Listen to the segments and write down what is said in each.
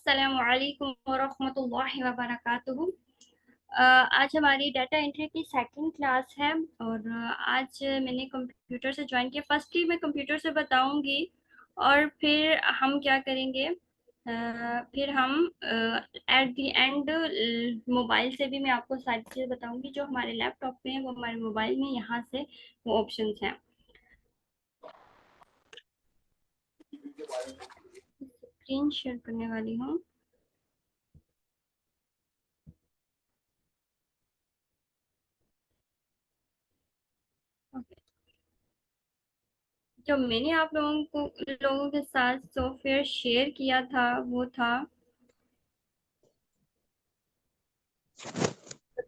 अस्सलामुअलैकुम वरहमतुल्लाहि वबरकातुहू। आज हमारी डाटा एंट्री की सेकंड क्लास है और आज मैंने कंप्यूटर से ज्वाइन किया। फर्स्टली मैं कंप्यूटर से बताऊंगी और फिर हम क्या करेंगे, फिर हम एट द एंड मोबाइल से भी मैं आपको सारी चीज़ें बताऊंगी जो हमारे लैपटॉप में है वो हमारे मोबाइल में यहाँ से वो ऑप्शंस हैं। स्क्रीन शेयर करने वाली हूँ। जो मैंने आप लोगों के साथ सॉफ्टवेयर शेयर किया था वो था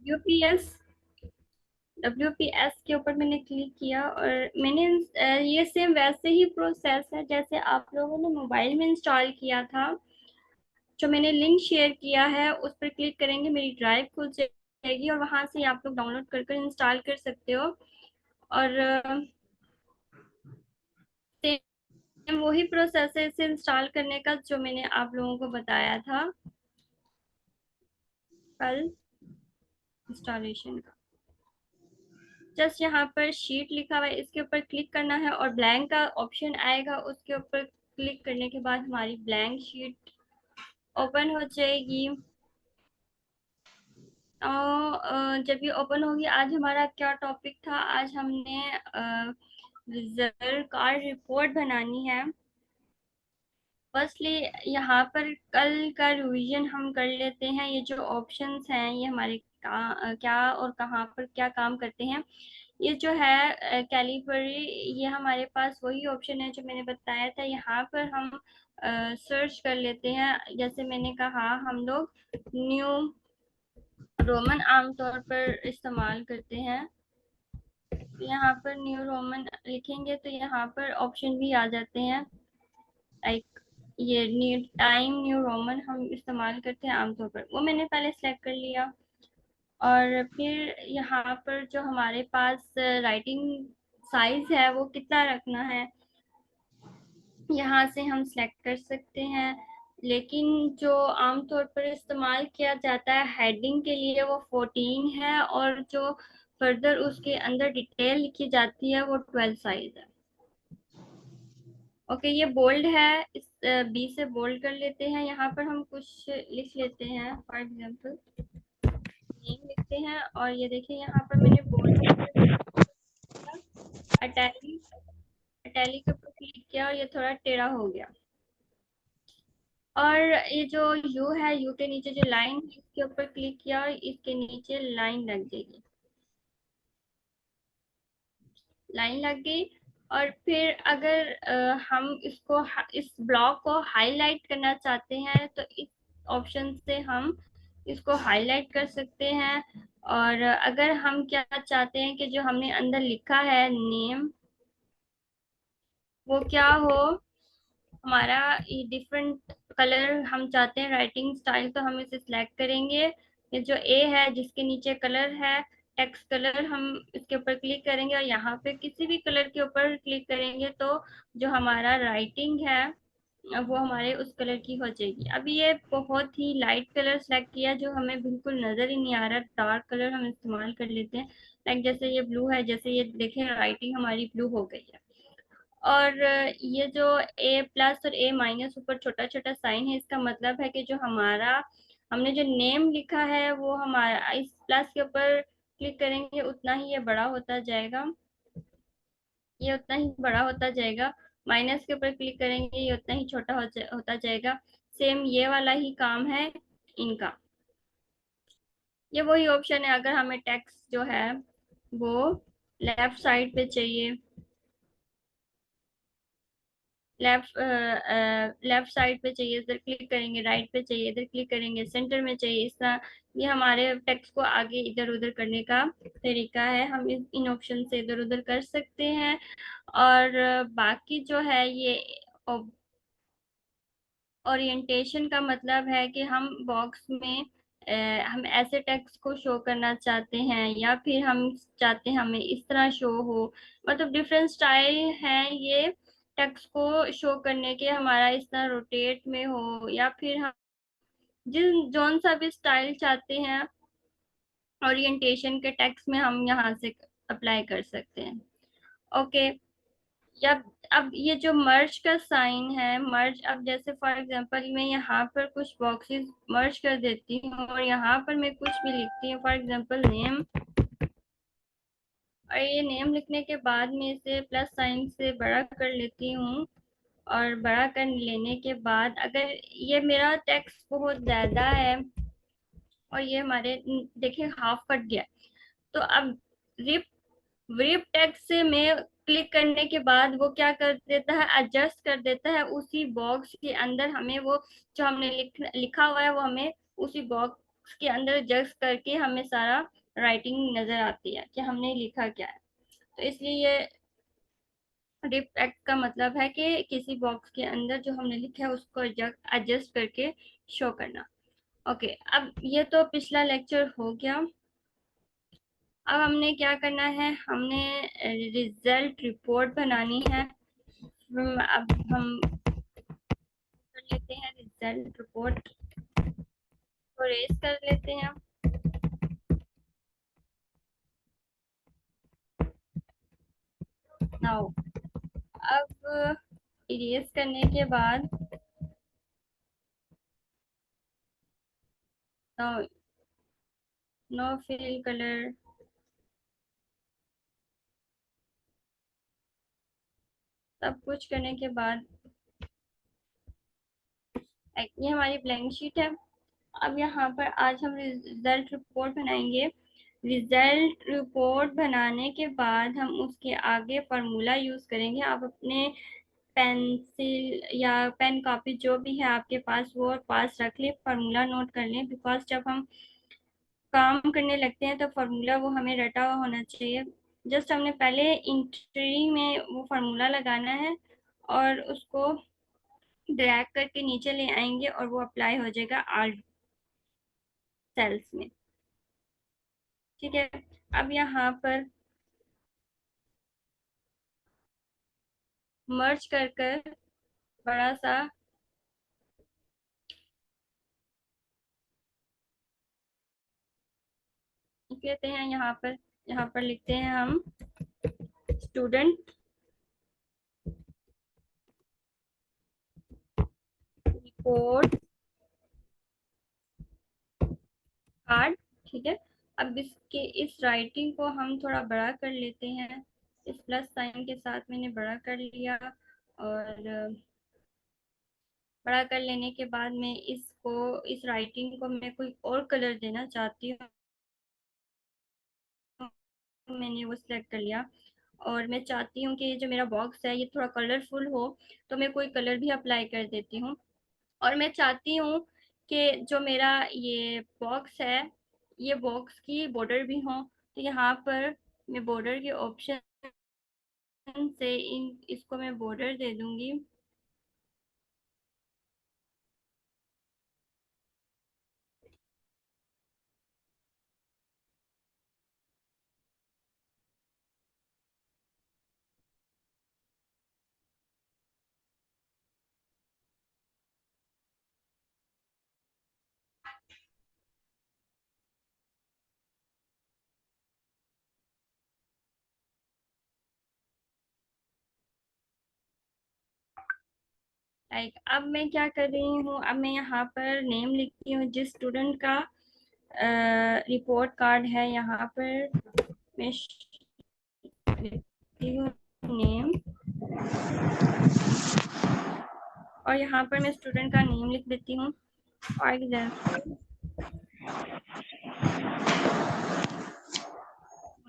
WPS। WPS के ऊपर मैंने क्लिक किया और मैंने ये सेम वैसे ही प्रोसेस है जैसे आप लोगों ने मोबाइल में इंस्टॉल किया था। जो मैंने लिंक शेयर किया है उस पर क्लिक करेंगे, मेरी ड्राइव खुल जाएगी और वहां से आप लोग डाउनलोड कर कर इंस्टॉल कर सकते हो। और सेम वही प्रोसेस है इसे इंस्टॉल करने का जो मैंने आप लोगों को बताया था कल इंस्टॉलेशन का। जस्ट यहाँ पर शीट लिखा हुआ है, इसके ऊपर क्लिक करना है और ब्लैंक का ऑप्शन आएगा, उसके ऊपर क्लिक करने के बाद हमारी ब्लैंक शीट ओपन हो जाएगी। और जब ये ओपन होगी, आज हमारा क्या टॉपिक था, आज हमने रिजल्ट कार्ड रिपोर्ट बनानी है। फर्स्टली यहाँ पर कल का रिवीजन हम कर लेते हैं। ये जो ऑप्शंस हैं ये हमारे क्या और कहाँ पर क्या काम करते हैं। ये जो है कैलिबरी, ये हमारे पास वही ऑप्शन है जो मैंने बताया था। यहाँ पर हम सर्च कर लेते हैं। जैसे मैंने कहा हम लोग न्यू रोमन आमतौर पर इस्तेमाल करते हैं। यहाँ पर न्यू रोमन लिखेंगे तो यहाँ पर ऑप्शन भी आ जाते हैं। लाइक ये न्यू टाइम न्यू रोमन हम इस्तेमाल करते हैं आमतौर पर, वो मैंने पहले सेलेक्ट कर लिया। और फिर यहाँ पर जो हमारे पास राइटिंग साइज है वो कितना रखना है, यहाँ से हम सेलेक्ट कर सकते हैं। लेकिन जो आमतौर पर इस्तेमाल किया जाता है हेडिंग के लिए वो 14 है और जो फर्दर उसके अंदर डिटेल लिखी जाती है वो 12 साइज है। ओके, ये बोल्ड है, इस बी से बोल्ड कर लेते हैं। यहाँ पर हम कुछ लिख लेते हैं, फॉर एग्जांपल नेम लिखते हैं और ये देखिए यहाँ पर मैंने बोल्ड अटैली अटैली के ऊपर क्लिक किया और ये थोड़ा टेढ़ा हो गया। और ये जो यू है, यू के नीचे जो लाइन है इसके ऊपर क्लिक किया और इसके नीचे लाइन लग जाएगी, लाइन लग गई। और फिर अगर हम इस ब्लॉक को हाईलाइट करना चाहते हैं तो इस ऑप्शन से हम इसको हाईलाइट कर सकते हैं। और अगर हम क्या चाहते हैं कि जो हमने अंदर लिखा है नेम वो क्या हो, हमारा ये डिफरेंट कलर हम चाहते हैं राइटिंग स्टाइल, तो हम इसे सिलेक्ट करेंगे। ये जो ए है जिसके नीचे कलर है टेक्स्ट कलर, हम इसके ऊपर क्लिक करेंगे और यहाँ पे किसी भी कलर के ऊपर क्लिक करेंगे तो जो हमारा राइटिंग है वो हमारे उस कलर की हो जाएगी। अभी ये बहुत ही लाइट कलर सेलेक्ट किया जो हमें बिल्कुल नजर ही नहीं आ रहा, डार्क कलर हम इस्तेमाल कर लेते हैं। लाइक जैसे ये ब्लू है, जैसे ये देखें राइटिंग हमारी ब्लू हो गई है। और ये जो ए प्लस और ए माइनस ऊपर छोटा छोटा साइन है, इसका मतलब है कि जो हमारा हमने जो नेम लिखा है वो हमारा इस प्लस के ऊपर क्लिक करेंगे उतना ही ये बड़ा होता जाएगा, ये उतना ही बड़ा होता जाएगा। माइनस के ऊपर क्लिक करेंगे ये उतना ही छोटा होता जाएगा। सेम ये वाला ही काम है इनका। ये वही ऑप्शन है अगर हमें टेक्स्ट जो है वो लेफ्ट साइड पे चाहिए, लेफ्ट साइड पे चाहिए इधर क्लिक करेंगे, राइट पे चाहिए इधर क्लिक करेंगे, सेंटर में चाहिए इस तरह। ये हमारे टेक्स्ट को आगे इधर उधर करने का तरीका है, हम इन ऑप्शन से इधर उधर कर सकते हैं। और बाकी जो है ये ओरिएंटेशन का मतलब है कि हम बॉक्स में हम ऐसे टेक्स्ट को शो करना चाहते हैं या फिर हम चाहते हैं हमें इस तरह शो हो। मतलब डिफरेंट स्टाइल है ये टेक्स्ट को शो करने के, हमारा इस तरह रोटेट में हो या फिर जिन जौन सा भी स्टाइल चाहते हैं ओरिएंटेशन के टेक्स्ट में, हम यहाँ से अप्लाई कर सकते हैं। ओके। जब अब ये जो मर्ज का साइन है, मर्ज, अब जैसे फॉर एग्जांपल मैं यहाँ पर कुछ बॉक्सेस मर्ज कर देती हूँ और यहाँ पर मैं कुछ भी लिखती हूँ, फॉर एग्जांपल नेम, और ये नेम लिखने के बाद में इसे प्लस साइन से बड़ा कर लेती हूँ। और बड़ा कर लेने के बाद अगर ये मेरा टेक्स्ट बहुत ज्यादा है और ये हमारे देखिए हाफ कट गया, तो अब रिप रिप टेक्स्ट से मैं क्लिक करने के बाद वो क्या कर देता है, एडजस्ट कर देता है उसी बॉक्स के अंदर। हमें वो जो हमने लिखा हुआ है वो हमें उसी बॉक्स के अंदर एडजस्ट करके हमें सारा राइटिंग नजर आती है कि हमने लिखा क्या है। तो इसलिए ये रिप टेक्स्ट का मतलब है कि किसी बॉक्स के अंदर जो हमने लिखा है उसको एडजस्ट करके शो करना। ओके, अब ये तो पिछला लेक्चर हो गया। अब हमने क्या करना है, हमने रिजल्ट रिपोर्ट बनानी है। अब हम कर लेते हैं रिजल्ट रिपोर्ट को रेस कर लेते हैं। नाउ अब इरेज करने के बाद नो नो फिल कलर, सब कुछ करने के बाद ये हमारी ब्लैंक शीट है। अब यहाँ पर आज हम रिजल्ट रिपोर्ट बनाएंगे। रिजल्ट रिपोर्ट बनाने के बाद हम उसके आगे फार्मूला यूज करेंगे। आप अपने पेंसिल या पेन कॉपी जो भी है आपके पास वो पास रख लें, फार्मूला नोट कर लें, बिकॉज जब हम काम करने लगते हैं तो फार्मूला वो हमें रटा हुआ होना चाहिए। जस्ट हमने पहले इंट्री में वो फार्मूला लगाना है और उसको ड्रैग करके नीचे ले आएंगे और वो अप्लाई हो जाएगा आल सेल्स में। ठीक है। अब यहाँ पर मर्ज कर कर बड़ा सा लिख लेते हैं। यहाँ पर लिखते हैं हम स्टूडेंट रिपोर्ट कार्ड। ठीक है। अब इसके इस राइटिंग को हम थोड़ा बड़ा कर लेते हैं। इस प्लस साइन के साथ मैंने बड़ा कर लिया, और बड़ा कर लेने के बाद मैं इस राइटिंग को मैं कोई और कलर देना चाहती हूँ, मैंने वो सिलेक्ट कर लिया। और मैं चाहती हूँ कि ये जो मेरा बॉक्स है ये थोड़ा कलरफुल हो, तो मैं कोई कलर भी अप्लाई कर देती हूँ। और मैं चाहती हूँ कि जो मेरा ये बॉक्स है, ये बॉक्स की बॉर्डर भी हो, तो यहाँ पर मैं बॉर्डर के ऑप्शन से इसको मैं बॉर्डर दे दूंगी। लाइक अब मैं क्या कर रही हूँ, अब मैं यहाँ पर नेम लिखती हूँ जिस स्टूडेंट का रिपोर्ट कार्ड है। यहाँ पर मैं लिखती हूँ नेम, और यहाँ पर मैं स्टूडेंट का नेम लिख देती हूँ। फॉर एग्जाम्पल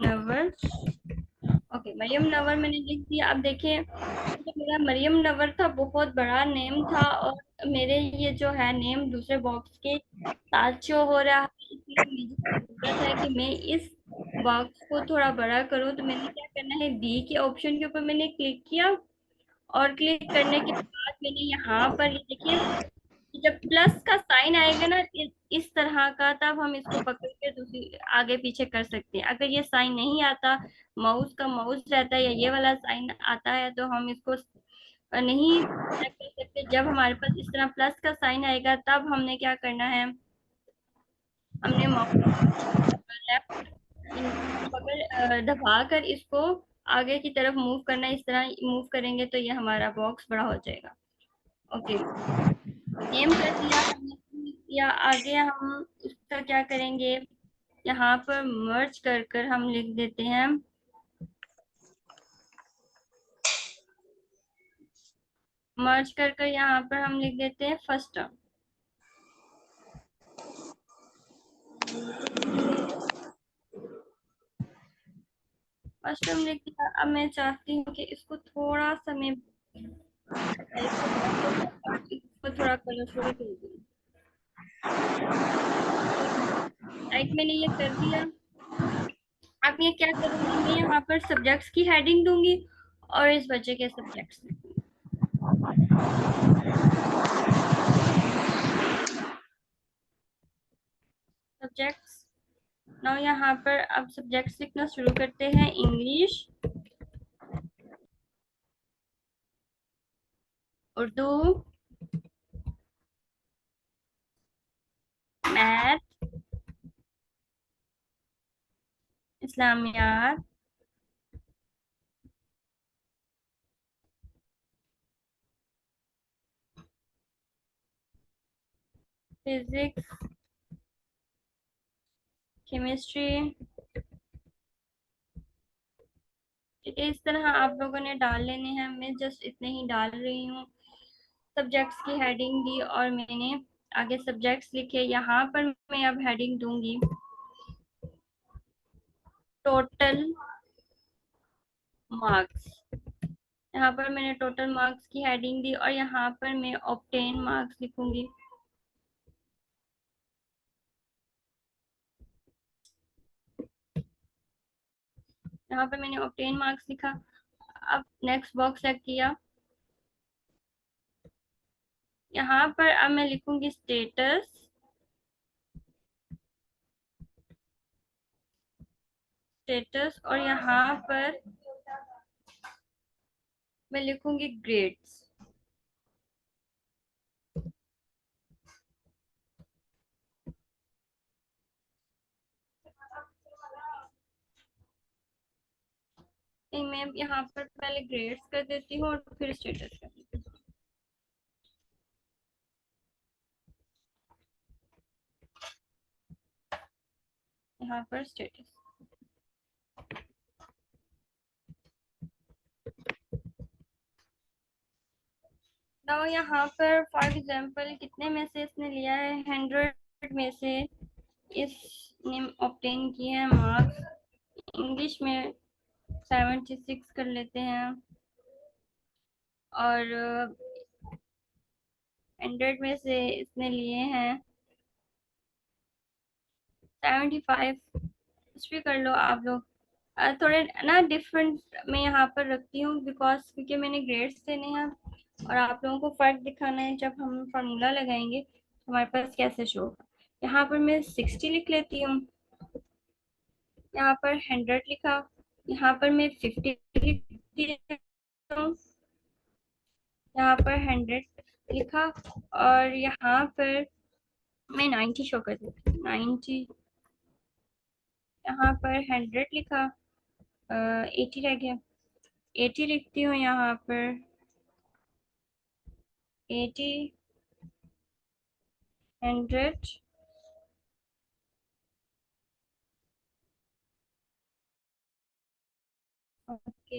नवर। ओके, मरियम नवर मैंने लिख दिया। अब देखिए जो मेरा मरियम नवर था बहुत बड़ा नेम था, और मेरे ये जो है नेम दूसरे बॉक्स के साथ शो हो रहा है, इसलिए मुझे जरूरत है कि मैं इस बॉक्स को थोड़ा बड़ा करूँ। तो मैंने क्या करना है, बी के ऑप्शन के ऊपर मैंने क्लिक किया, और क्लिक करने के बाद मैंने यहाँ पर ये देखिए जब प्लस का साइन आएगा ना इस तरह का, तब हम इसको पकड़ के दूसरी आगे पीछे कर सकते हैं। अगर ये साइन नहीं आता, माउस का माउस रहता है या ये वाला साइन आता है, तो हम इसको नहीं select कर सकते। जब हमारे पास इस तरह प्लस का साइन आएगा तब हमने क्या करना है, हमने लेफ्ट बगल दबा कर इसको आगे की तरफ मूव करना है। इस तरह मूव करेंगे तो ये हमारा बॉक्स बड़ा हो जाएगा। ओके, नेम कर दिया हमने। या आगे हम इसका क्या करेंगे, यहाँ पर मर्ज कर कर हम लिख देते हैं, मर्ज कर कर यहाँ पर हम लिख देते हैं फर्स्ट टर्म। फर्स्ट टर्म लिख दिया। अब मैं चाहती हूँ कि इसको थोड़ा सा मैं टाइप को बड़ा करूँ और इसको थोड़ा कलरफुल कर दूँ। लाइक मैंने ये कर दिया। अब ये क्या करूँगी, मैं यहाँ पर सब्जेक्ट्स की हेडिंग दूंगी और इस बच्चे के सब्जेक्ट्स लिखूंगी। सब्जेक्ट्स। नाउ यहाँ पर अब सब्जेक्ट्स लिखना शुरू करते हैं। इंग्लिश, उर्दू, मैथ, इस्लामियात, फिजिक्स, केमिस्ट्री। ठीक है, इस तरह आप लोगों ने डाल लेने हैं। मैं जस्ट इतने ही डाल रही हूँ। सब्जेक्ट्स की हेडिंग दी और मैंने आगे सब्जेक्ट्स लिखे। यहाँ पर मैं अब हेडिंग दूंगी टोटल मार्क्स। यहाँ पर मैंने टोटल मार्क्स की हेडिंग दी और यहाँ पर मैं ऑब्टेन मार्क्स लिखूंगी। यहाँ पर मैंने ऑब्टेन मार्क्स लिखा। अब नेक्स्ट बॉक्स चेक किया। यहाँ पर अब मैं लिखूंगी स्टेटस, स्टेटस और यहाँ पर मैं लिखूंगी ग्रेड्स। मैं यहाँ पर पहले ग्रेड्स कर देती हूँ और फिर स्टेटस कर देती हूँ। यहाँ पर स्टेटस। तो यहाँ पर फॉर एग्जांपल कितने में से इसने लिया है, 100 में से इसने ऑब्टेन किए हैं मार्क्स। इंग्लिश में 76 कर लेते हैं और 100 में से इसने लिए हैं 75। कुछ भी कर लो आप लोग। थोड़े ना डिफरेंट मैं यहाँ पर रखती हूँ बिकॉज क्योंकि मैंने ग्रेड्स देने हैं और आप लोगों को फर्क दिखाना है जब हम फार्मूला लगाएंगे तो हमारे पास कैसे शो होगा। यहाँ पर मैं 60 लिख लेती हूँ। यहाँ पर 100 लिखा। यहाँ पर मैं 50 लिखती हूँ। यहाँ पर 100 लिखा और यहाँ पर मैं 90 शो कर देती हूँ। 90। यहाँ पर 100 लिखा। 80 रह गया। 80 लिखती हूँ यहाँ पर। 80, 100। ओके,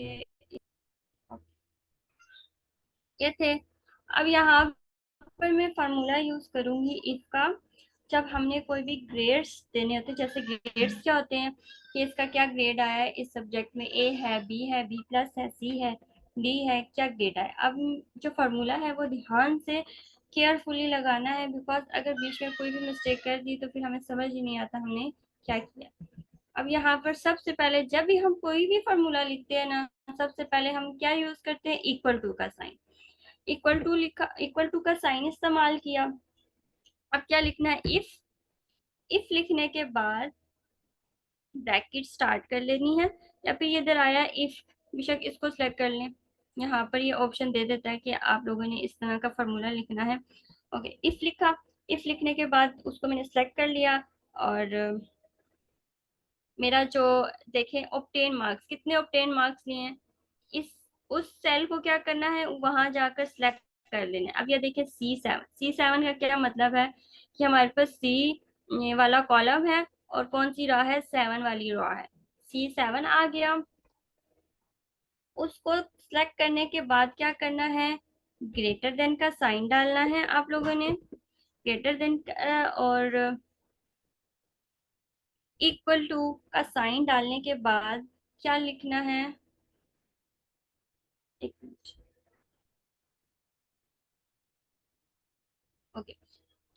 ये थे। अब यहाँ पर मैं फार्मूला यूज करूंगी इफ का। जब हमने कोई भी ग्रेड्स देने होते हैं, जैसे ग्रेड्स क्या होते हैं कि इसका क्या ग्रेड आया है इस सब्जेक्ट में, ए है, बी प्लस है, सी है, डी है, क्या ग्रेड आया। अब जो फार्मूला है वो ध्यान से केयरफुली लगाना है बिकॉज अगर बीच में कोई भी मिस्टेक कर दी तो फिर हमें समझ ही नहीं आता हमने क्या किया। अब यहाँ पर सबसे पहले जब भी हम कोई भी फार्मूला लिखते हैं ना, सबसे पहले हम क्या यूज करते हैं, इक्वल टू का साइन। इक्वल टू लिखा, इक्वल टू का साइन इस्तेमाल किया। अब क्या लिखना है, इफ लिखने के बाद ब्रैकेट स्टार्ट कर लेनी है या फिर ये इधर आया इफ, बेशक इसको सिलेक्ट कर लें। यहाँ पर ये ऑप्शन दे देता है कि आप लोगों ने इस तरह का फार्मूला लिखना है। ओके, इफ लिखा। इफ लिखने के बाद उसको मैंने सेलेक्ट कर लिया, और मेरा जो देखें ऑब्टेन मार्क्स, कितने ऑब्टेन मार्क्स लिए हैं, इस उस सेल को क्या करना है, वहां जाकर सिलेक्ट कर लेना है। अब ये देखिए C7, C7 का क्या मतलब है कि हमारे पास सी वाला कॉलम है और कौन सी रॉ है, 7 वाली रॉ है। C7 आ गया। उसको सिलेक्ट करने के बाद क्या करना है, ग्रेटर देन का साइन डालना है आप लोगों ने। ग्रेटर देन और इक्वल टू का साइन डालने के बाद क्या लिखना है, एक मिनट। ओके,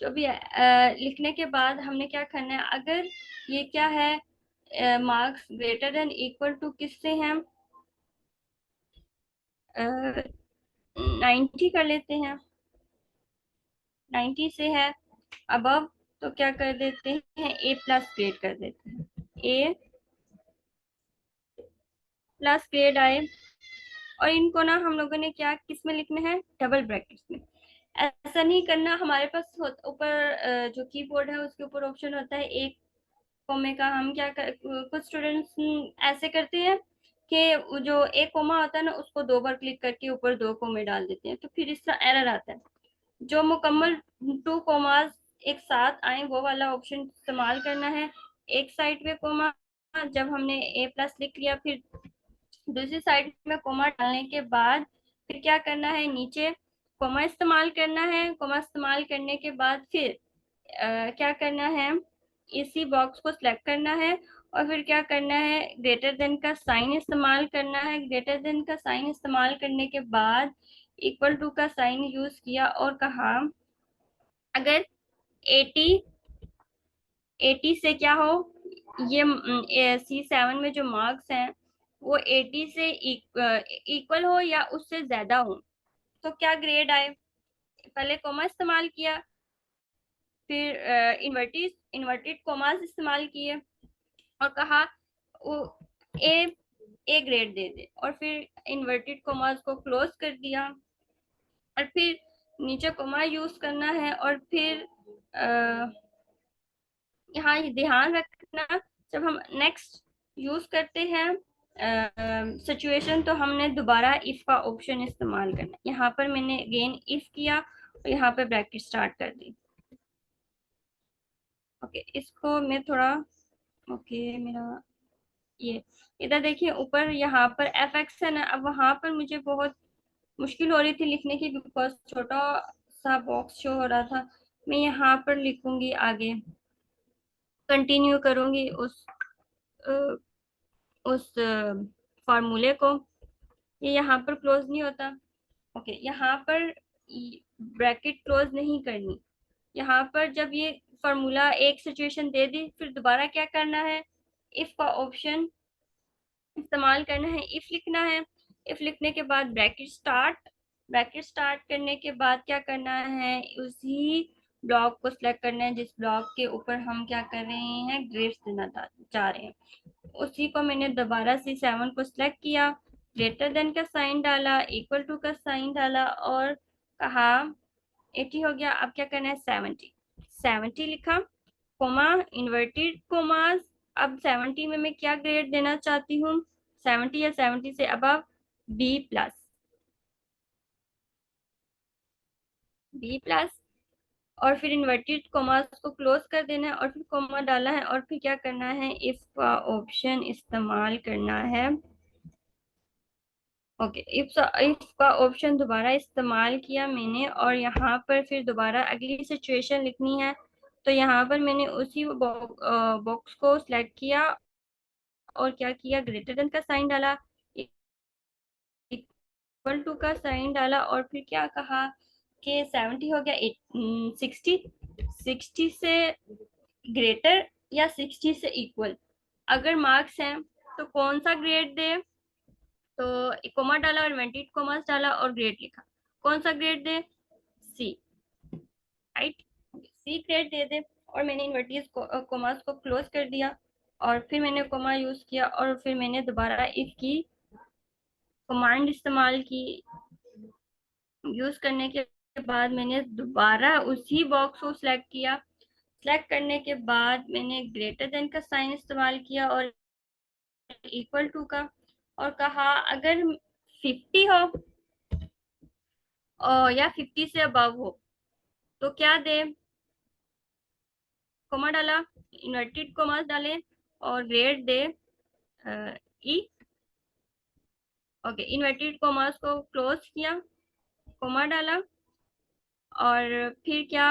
जो भी है, लिखने के बाद हमने क्या करना है, अगर ये क्या है, marks greater than equal to किससे हैं, 90 कर लेते हैं, 90 से है अबव, तो क्या कर देते हैं, ए प्लस ग्रेड कर देते हैं। ए प्लस ग्रेड आए, और इनको ना हम लोगों ने क्या किस में लिखना है, डबल ब्रैकेट्स में। ऐसा नहीं करना, हमारे पास ऊपर जो कीबोर्ड है उसके ऊपर ऑप्शन होता है एक कोमे का। हम क्या कुछ स्टूडेंट्स ऐसे करते हैं कि वो जो एक कोमा होता है ना, उसको 2 बार क्लिक करके ऊपर 2 कोमे डाल देते हैं, तो फिर इसका एरर आता है। जो मुकम्मल 2 कोमास एक साथ आए वो वाला ऑप्शन इस्तेमाल करना है। एक साइड पे कोमा, जब हमने ए प्लस लिख लिया, फिर दूसरी साइड में कोमा डालने के बाद फिर क्या करना है, नीचे कोमा इस्तेमाल करना है। कोमा इस्तेमाल करने के बाद फिर क्या करना है, इसी बॉक्स को सिलेक्ट करना है, और फिर क्या करना है, ग्रेटर देन का साइन इस्तेमाल करना है। ग्रेटर देन का साइन इस्तेमाल करने के बाद इक्वल टू का साइन यूज किया और कहा, अगर 80 80 से क्या हो, ये C7 में जो मार्क्स हैं वो 80 से इक्वल हो या उससे ज्यादा हो, तो क्या ग्रेड आए। पहले कॉमा इस्तेमाल किया, फिर इन्वर्टेड इन्वर्टेड कॉमास इस्तेमाल किए, और कहा वो ए ए ग्रेड दे दे, और फिर इन्वर्टेड कॉमास को क्लोज कर दिया, और फिर नीचे कॉमा यूज करना है। और फिर यहाँ ये ध्यान रखना, जब हम नेक्स्ट यूज करते हैं सिचुएशन, तो हमने दोबारा इफ का ऑप्शन इस्तेमाल करना है। यहाँ पर मैंने अगेन इफ किया और यहाँ पे ब्रैकेट स्टार्ट कर दी। ओके, इसको मैं थोड़ा, ओके मेरा ये इधर देखिए ऊपर यहाँ पर एफ एक्स है ना, अब वहां पर मुझे बहुत मुश्किल हो रही थी लिखने की, बिकॉज छोटा सा बॉक्स शो हो रहा था। मैं यहाँ पर लिखूंगी आगे, कंटिन्यू करूंगी अ, उस फार्मूले को। ये यहाँ पर क्लोज नहीं होता। ओके, यहाँ पर ब्रैकेट क्लोज नहीं करनी। यहाँ पर जब ये फार्मूला एक सिचुएशन दे दी, फिर दोबारा क्या करना है, इफ का ऑप्शन इस्तेमाल करना है, इफ लिखना है। इफ लिखने के बाद ब्रैकेट स्टार्ट करने के बाद क्या करना है, उसी ब्लॉक को सिलेक्ट करना है जिस ब्लॉक के ऊपर हम क्या कर रहे हैं, ग्रेड्स देना चाह रहे हैं। उसी को मैंने दोबारा C7 को सिलेक्ट किया, ग्रेटर देन का साइन डाला, इक्वल टू का साइन डाला, और कहा 80 हो गया। अब क्या करना है, 70 लिखा, कोमा, इन्वर्टेड कोमास। अब 70 में मैं क्या ग्रेड देना चाहती हूँ, 70 या 70 से अबव, B+, B+। और फिर इन्वर्टेड कोमास को क्लोज कर देना है, और फिर कोमा डाला है, और फिर क्या करना है, इफ का ऑप्शन इस्तेमाल करना है। ओके, इफ का ऑप्शन दोबारा इस्तेमाल किया मैंने, और यहाँ पर फिर दोबारा अगली सिचुएशन लिखनी है। तो यहाँ पर मैंने उसी बॉक्स को सिलेक्ट किया, और क्या किया, ग्रेटर देन का साइन डाला, इक्वल टू का साइन डाला, और फिर क्या कहा कि 70 हो गया, 60, 60 से ग्रेटर या 60 से इक्वल अगर मार्क्स हैं, तो कौन सा ग्रेड दे। तो कोमा डाला और इन्वर्टेड कोमास डाला और ग्रेड लिखा, कौन सा ग्रेड दे, C, राइट, C ग्रेड दे दे। और मैंने इन्वर्टेड कोमास को क्लोज कर दिया, और फिर मैंने कोमा यूज किया, और फिर मैंने दोबारा इफ की कमांड इस्तेमाल की। यूज करने के बाद मैंने दोबारा उसी बॉक्स को सिलेक्ट किया। सिलेक्ट करने के बाद मैंने ग्रेटर देन का साइन इस्तेमाल किया और इक्वल टू का, और कहा अगर 50 हो और या 50 से अबव हो तो क्या दे। कोमा डाला, इन्वर्टेड कोमास डाले और ग्रेड दे ई। ओके, इन्वर्टेड कोमास को क्लोज किया, कोमा डाला, और फिर क्या,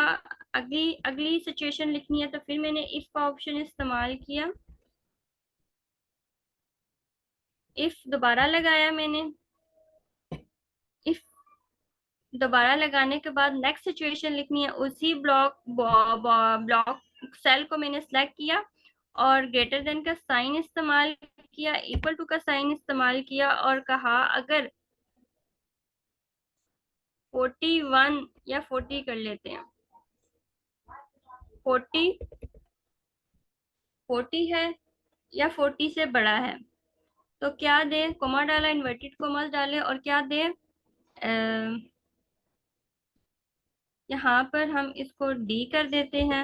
अगली अगली सिचुएशन लिखनी है तो फिर मैंने इफ का ऑप्शन इस्तेमाल किया। इफ दोबारा लगाया मैंने। इफ दोबारा लगाने के बाद नेक्स्ट सिचुएशन लिखनी है, उसी ब्लॉक सेल को मैंने सेलेक्ट किया और ग्रेटर देन का साइन इस्तेमाल किया, इक्वल टू का साइन इस्तेमाल किया और कहा अगर 41 या 40 कर लेते हैं, 40 40 है या 40 से बड़ा है तो क्या दे। कोमा डाला, इन्वर्टेड कोमास डाले और क्या दे, यहाँ पर हम इसको डी कर देते हैं,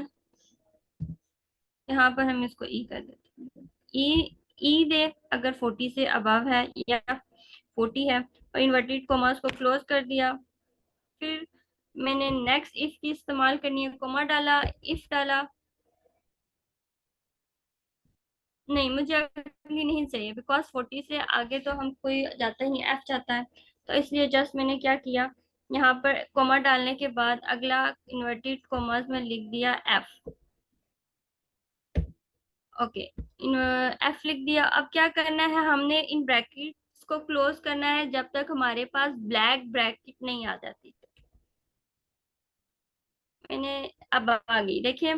यहाँ पर हम इसको ई कर देते हैं। ई ई दे अगर 40 से अबव है या 40 है, और इन्वर्टेड कोमास को क्लोज कर दिया। फिर मैंने नेक्स्ट इफ की इस्तेमाल करनी है, कोमा डाला, इफ डाला। नहीं, मुझे अगली नहीं चाहिए, बिकॉज 40 से आगे तो हम कोई जाता ही एफ जाता है, तो इसलिए जस्ट मैंने क्या किया, यहाँ पर कोमा डालने के बाद अगला इन्वर्टेड कोमास में लिख दिया एफ। ओके, इन एफ लिख दिया। अब क्या करना है, हमने इन ब्रैकेट्स को क्लोज करना है जब तक हमारे पास ब्लैक ब्रैकेट नहीं आ जाती। मैंने अब आ गई, देखिए,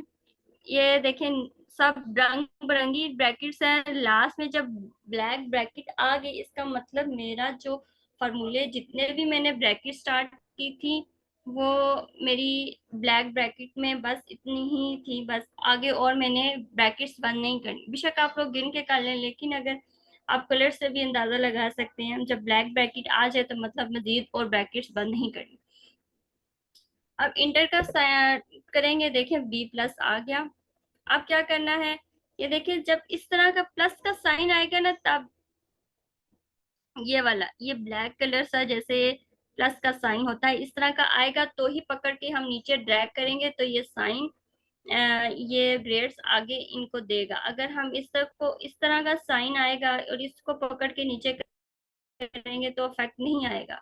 ये देखें, सब रंग बिरंगी ब्रैकेट्स हैं। लास्ट में जब ब्लैक ब्रैकेट आ गई, इसका मतलब मेरा जो फॉर्मूले जितने भी मैंने ब्रैकेट स्टार्ट की थी वो मेरी ब्लैक ब्रैकेट में बस इतनी ही थी, बस आगे और मैंने ब्रैकेट्स बंद नहीं करनी। बेशक आप लोग गिन के कर लें, लेकिन अगर आप कलर से भी अंदाजा लगा सकते हैं, जब ब्लैक ब्रैकेट आ जाए तो मतलब मजीद और ब्रैकेट्स बंद नहीं करनी। अब इंटर का करेंगे, देखें बी प्लस आ गया। अब क्या करना है, ये देखिए, जब इस तरह का प्लस का साइन आएगा ना, तब ये वाला, ये ब्लैक कलर सा जैसे प्लस का साइन होता है, इस तरह का आएगा तो ही पकड़ के हम नीचे ड्रैग करेंगे तो ये साइन, ये ग्रेड्स आगे इनको देगा। अगर हम इस तरह को, इस तरह का साइन आएगा और इसको पकड़ के नीचे करेंगे तो इफेक्ट नहीं आएगा।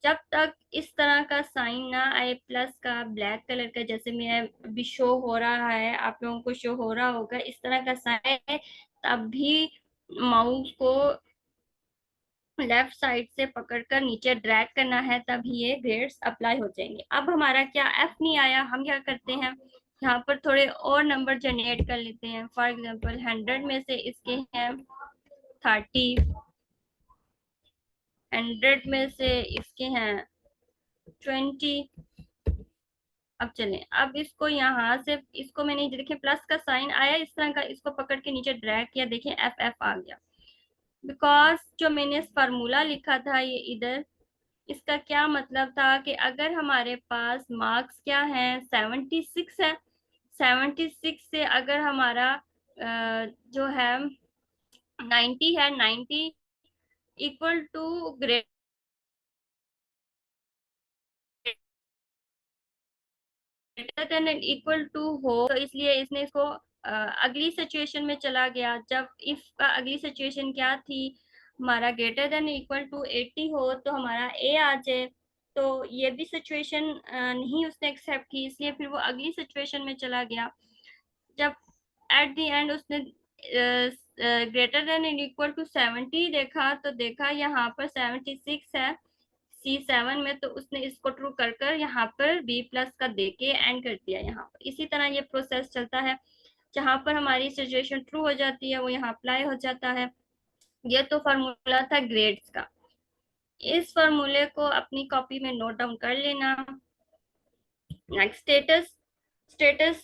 जब तक इस तरह का साइन ना आए प्लस का ब्लैक कलर का, जैसे मैं अभी शो हो रहा है, आप लोगों को शो हो रहा होगा, इस तरह का साइन है, तब भी माउस को लेफ्ट साइड से पकड़कर नीचे ड्रैग करना है, तब ये ग्रेड्स अप्लाई हो जाएंगे। अब हमारा क्या एफ नहीं आया, हम क्या करते हैं, यहाँ पर थोड़े और नंबर जनरेट कर लेते हैं। फॉर एग्जांपल 100 में से इसके हैं 30, 100 में से इसके हैं 20। अब चलें, अब इसको यहाँ से, इसको मैंने देखिए प्लस का साइन आया इस तरह का, इसको पकड़ के नीचे ड्रैग किया, देखिए एफ एफ आ गया। बिकॉज जो मैंने फार्मूला लिखा था ये इधर, इसका क्या मतलब था कि अगर हमारे पास मार्क्स क्या है, 76 है, 76 से अगर हमारा जो है 90 है, 90 equal to grade greater than and equal to हो, तो इसलिए इसने इसको अगली सिचुएशन में चला गया। जब इफ का अगली सिचुएशन क्या थी, हमारा ग्रेटर देन इक्वल टू 80 हो तो हमारा ए आ जाए, तो ये भी सिचुएशन नहीं उसने एक्सेप्ट की, इसलिए फिर वो अगली सिचुएशन में चला गया। जब एट द एंड उसने greater than and equal to 70 देखा, तो देखा यहाँ पर 76 है C7 में, तो उसने इसको ट्रू कर कर यहाँ पर B प्लस का दे के एंड कर दिया यहाँ पर। इसी तरह ये प्रोसेस चलता है, जहाँ पर हमारी सिचुएशन ट्रू हो जाती है वो यहाँ अप्लाई हो जाता है। ये तो फार्मूला था ग्रेड्स का। इस फार्मूले को अपनी कॉपी में नोट डाउन कर लेना। Next, status. स्टेटस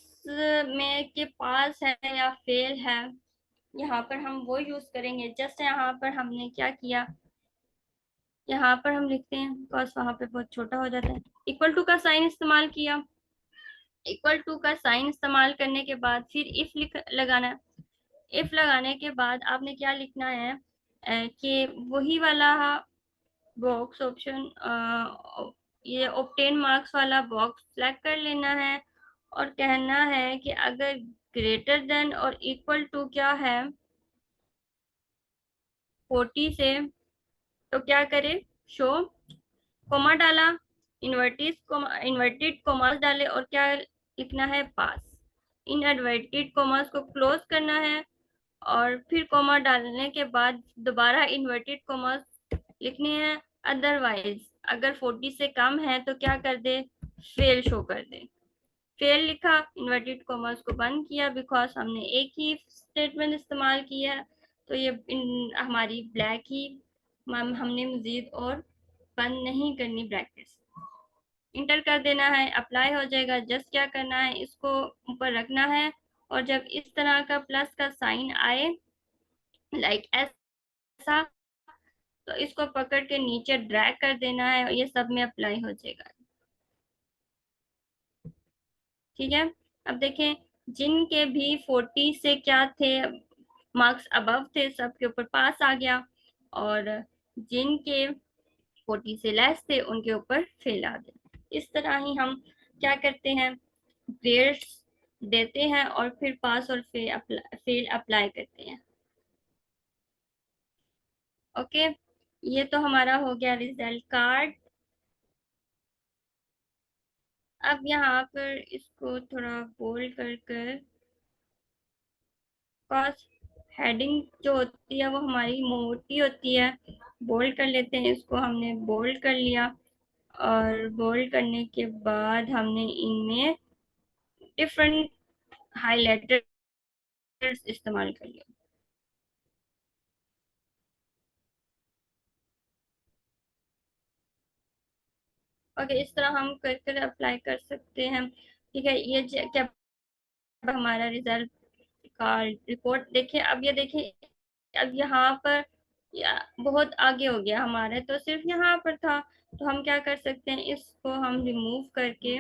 में के पास है या फेल है, यहाँ पर हम वो यूज करेंगे। जस्ट यहाँ पर हमने क्या किया, यहाँ पर हम लिखते हैं बिकॉज वहां पे बहुत छोटा हो जाता है। इक्वल टू का साइन इस्तेमाल किया। इक्वल टू का साइन इस्तेमाल करने के बाद फिर इफ लिख लगाना है। इफ लगाने के बाद आपने क्या लिखना है, कि वही वाला बॉक्स ऑप्शन, ये ऑब्टेन मार्क्स वाला बॉक्स सेलेक्ट कर लेना है। और कहना है कि अगर ग्रेटर देन और इक्वल टू क्या है 40 से, तो क्या करे, शो, कोमा डाला, इन्वर्टेड कोमास डाले और क्या लिखना है, पास। इनवर्टेड कोमास को क्लोज करना है और फिर कोमा डालने के बाद दोबारा इन्वर्टेड कोमास लिखने हैं। अदरवाइज अगर 40 से कम है तो क्या कर दे, फेल शो कर दे। फेल लिखा, इन्वर्टेड कॉमर्स को बंद किया बिकॉज हमने एक ही स्टेटमेंट इस्तेमाल किया है। तो ये हमारी ब्लैक ही हमने मजीद और बंद नहीं करनी ब्रैकेट्स। इंटर कर देना है, अप्लाई हो जाएगा। जस्ट क्या करना है, इसको ऊपर रखना है और जब इस तरह का प्लस का साइन आए, लाइक ऐसा, तो इसको पकड़ के नीचे ड्रैग कर देना है और ये सब में अप्लाई हो जाएगा। ठीक है। अब देखें, जिनके भी 40 से क्या थे, मार्क्स अबव थे, सबके ऊपर पास आ गया। और जिनके 40 से लेस थे उनके ऊपर फेल आ गया। इस तरह ही हम क्या करते हैं, ग्रेड्स देते हैं और फिर पास और फेल अप्लाई करते हैं। ओके, ये तो हमारा हो गया रिजल्ट कार्ड। अब यहाँ पर इसको थोड़ा बोल्ड कर कर, कॉस्ट हेडिंग जो होती है वो हमारी मोटी होती है, बोल्ड कर लेते हैं। इसको हमने बोल्ड कर लिया और बोल्ड करने के बाद हमने इनमें डिफरेंट हाइलाइटर्स इस्तेमाल कर लिया। ओके, इस तरह हम कर कर अप्लाई कर सकते हैं। ठीक है, ये क्या हमारा रिजल्ट का रिपोर्ट देखें। अब ये देखें, अब यहाँ पर बहुत आगे हो गया हमारे, तो सिर्फ यहाँ पर था। तो हम क्या कर सकते हैं, इसको हम रिमूव करके,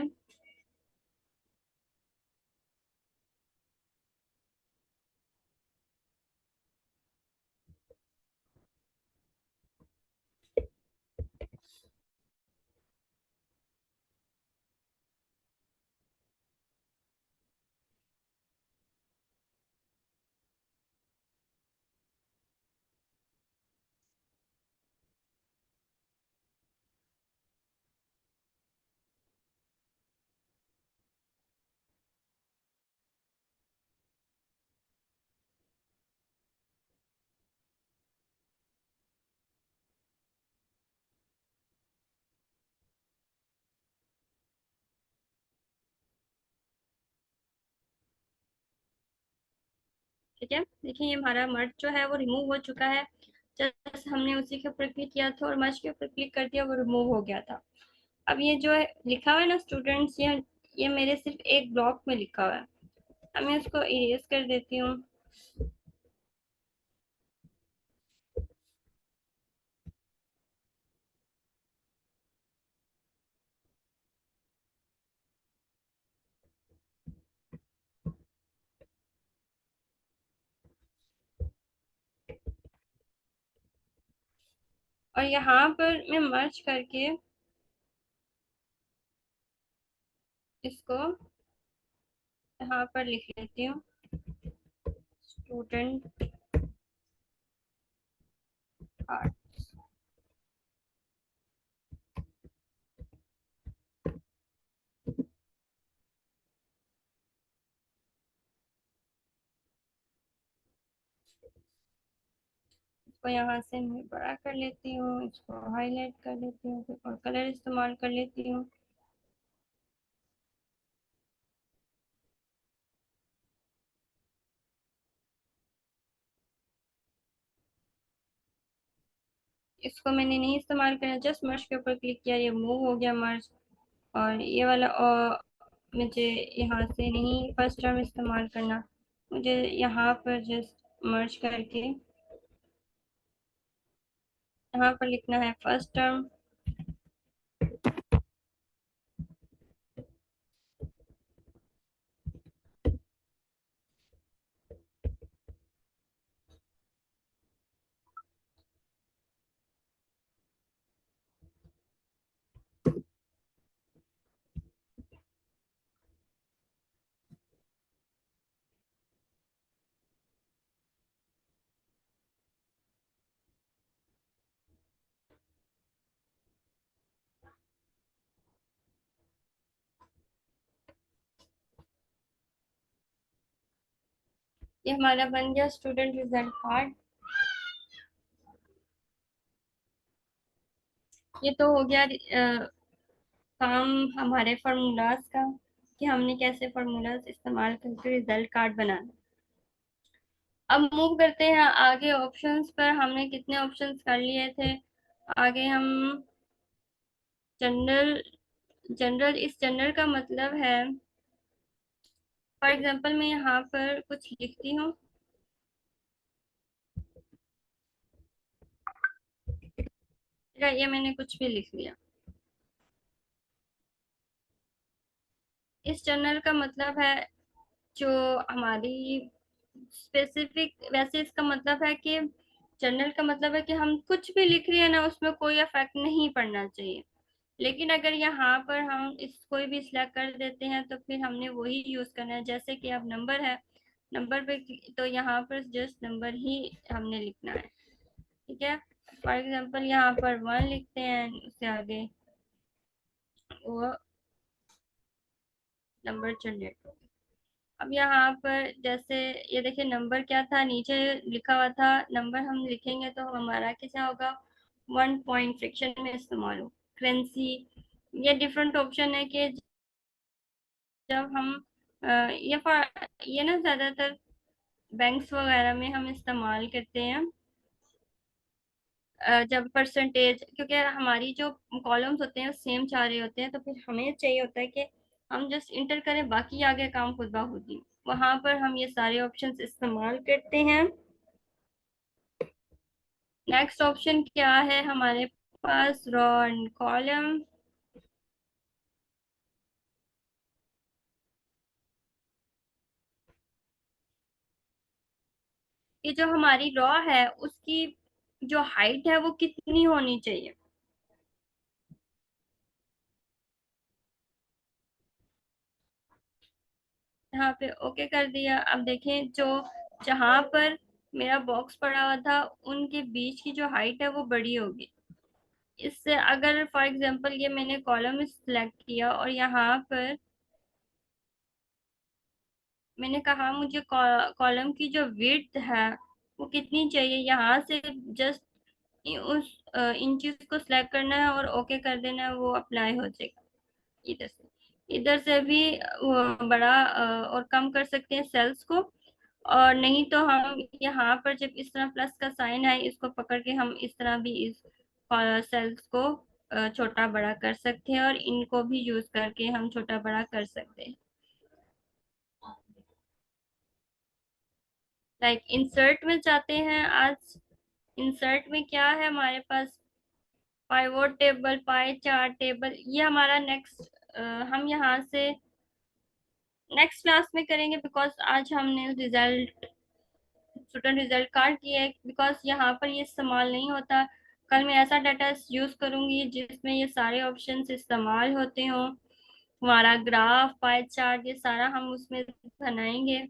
ठीक है, देखिए ये हमारा मर्ज जो है वो रिमूव हो चुका है। जस्ट हमने उसी के ऊपर क्लिक किया था और मर्ज के ऊपर क्लिक कर दिया, वो रिमूव हो गया था। अब ये जो है लिखा हुआ है ना स्टूडेंट्स, ये मेरे सिर्फ एक ब्लॉक में लिखा हुआ है। अब मैं इसको इरेज कर देती हूँ। और यहाँ पर मैं मर्ज करके इसको यहाँ पर लिख लेती हूँ, स्टूडेंट आर्ट। इसको यहाँ से मैं बड़ा कर लेती हूँ, इसको हाईलाइट कर लेती हूँ और कलर इस्तेमाल कर लेती हूँ। इसको मैंने नहीं इस्तेमाल किया, जस्ट मर्ज के ऊपर क्लिक किया, ये मूव हो गया मर्ज। और ये वाला मुझे यहाँ से नहीं फर्स्ट टर्म इस्तेमाल करना, मुझे यहाँ पर जस्ट मर्ज करके यहाँ पर लिखना है फर्स्ट टर्म। ये हमारा बन गया स्टूडेंट रिजल्ट कार्ड। ये तो हो गया काम हमारे फार्मूलाज का, कि हमने कैसे फार्मूलाज इस्तेमाल करके रिजल्ट कार्ड बनाना। अब मूव करते हैं आगे ऑप्शंस पर। हमने कितने ऑप्शंस कर लिए थे। आगे हम जनरल, जनरल इस जनरल का मतलब है, फॉर एग्जांपल मैं यहाँ पर कुछ लिखती हूँ। ये मैंने कुछ भी लिख लिया। इस जनरल का मतलब है जो हमारी स्पेसिफिक, वैसे इसका मतलब है कि जनरल का मतलब है कि हम कुछ भी लिख रहे हैं ना, उसमें कोई इफेक्ट नहीं पड़ना चाहिए। लेकिन अगर यहाँ पर हम इस कोई भी सिलेक्ट कर देते हैं तो फिर हमने वही यूज करना है। जैसे कि अब नंबर है, नंबर पे तो यहाँ पर जस्ट नंबर ही हमने लिखना है। ठीक है, फॉर एग्जांपल यहाँ पर 1 लिखते हैं, उससे आगे वो नंबर जनरेट। अब यहाँ पर जैसे ये देखिए नंबर क्या था, नीचे लिखा हुआ था नंबर, हम लिखेंगे तो हमारा क्या होगा, 1 पॉइंट फ्रैक्शन में इस्तेमाल हो। करेंसी, ये डिफरेंट ऑप्शन है कि जब हम ये ये ना ज्यादातर बैंक्स वगैरह में हम इस्तेमाल करते हैं। जब परसेंटेज, क्योंकि हमारी जो कॉलम्स होते हैं सेम चाह होते हैं, तो फिर हमें चाहिए होता है कि हम जस्ट इंटर करें, बाकी आगे काम खुद ब खुद ही। वहां पर हम ये सारे ऑप्शंस इस्तेमाल करते हैं। नेक्स्ट ऑप्शन क्या है हमारे पास, रो एंड कॉलम। ये जो हमारी रॉ है उसकी जो हाइट है वो कितनी होनी चाहिए। यहाँ पे ओके कर दिया। अब देखें जो जहां पर मेरा बॉक्स पड़ा हुआ था उनके बीच की जो हाइट है वो बड़ी होगी। इससे अगर फॉर एग्जांपल ये मैंने कॉलम सिलेक्ट किया और यहाँ पर मैंने कहा मुझे कॉलम की जो विड्थ है वो कितनी चाहिए, यहाँ से जस्ट उस इंचेस को सिलेक्ट करना है और ओके कर देना है, वो अप्लाई हो जाएगा। इधर से भी वो बड़ा और कम कर सकते हैं सेल्स को। और नहीं तो हम यहाँ पर जब इस तरह प्लस का साइन है इसको पकड़ के हम इस तरह भी इस सेल्स को छोटा बड़ा कर सकते हैं, और इनको भी यूज करके हम छोटा बड़ा कर सकते हैं। लाइक इंसर्ट में जाते हैं आज। इंसर्ट में क्या है हमारे पास, pivot table, pie chart table, ये हमारा नेक्स्ट, हम यहाँ से नेक्स्ट क्लास में करेंगे, बिकॉज आज हमने रिजल्ट, स्टूडेंट रिजल्ट कार्ड किया है, बिकॉज यहाँ पर ये इस्तेमाल नहीं होता। कल मैं ऐसा डाटा यूज करूंगी जिसमें ये सारे ऑप्शंस इस्तेमाल होते हों। हमारा ग्राफ, पाई चार्ट, ये सारा हम उसमें बनाएंगे।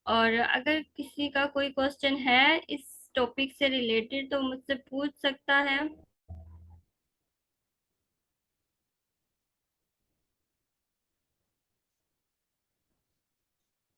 और अगर किसी का कोई क्वेश्चन है इस टॉपिक से रिलेटेड तो मुझसे पूछ सकता है।